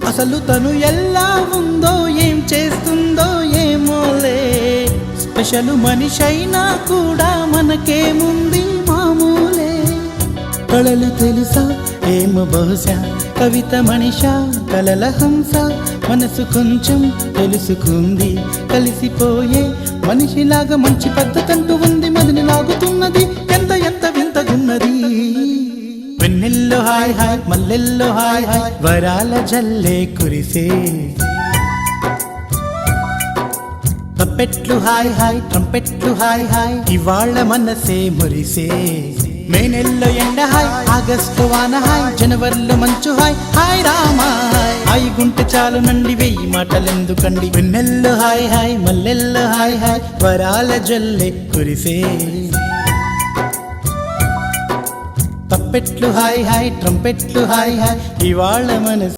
అసలు తను ఎలా ఉందో ఏం చేస్తుందో ఏమోలే, స్పెషల్ మనిషైనా కూడా మనకేముంది మామూలే. కళలు తెలుసా ఏమో బహుశా, కవిత మనిషా కలల హంస, మనసు కొంచెం తెలుసుకుంది కలిసిపోయే మనిషిలాగా. మంచి పద్ధతంటూ ఉంది, మదిని లాగుతున్నది, ఎంత ఎంత వింతగున్నది. వెన్నెల్లో హాయ్ హాయ్, మల్లెల్లో హాయ్ హాయ్, వరాల జల్లే కురిసే. తప్పెట్లు హాయ్ హాయ్, ట్రంపెట్లు హాయ్ హాయ్, ఇవాళ మనసే మురిసే. మే నెలలో ఎండ హాయ్, ఆగస్టు వాన హాయ్, జనవరిలో మంచు హాయ్, హాయ్ రామా హాయ్. హాయ్ గుంటె చాలు నండి, వెయ్యి మాటలెందుకండి. వెన్నెల్లో హాయ్ హాయ్, మల్లెల్లో హాయ్ హాయ్, వరాల జల్లే కురిసే. తప్పెట్లు హాయ్ హాయ్, ట్రంపెట్లు హాయ్ హాయ్, ఇవాళ మనసే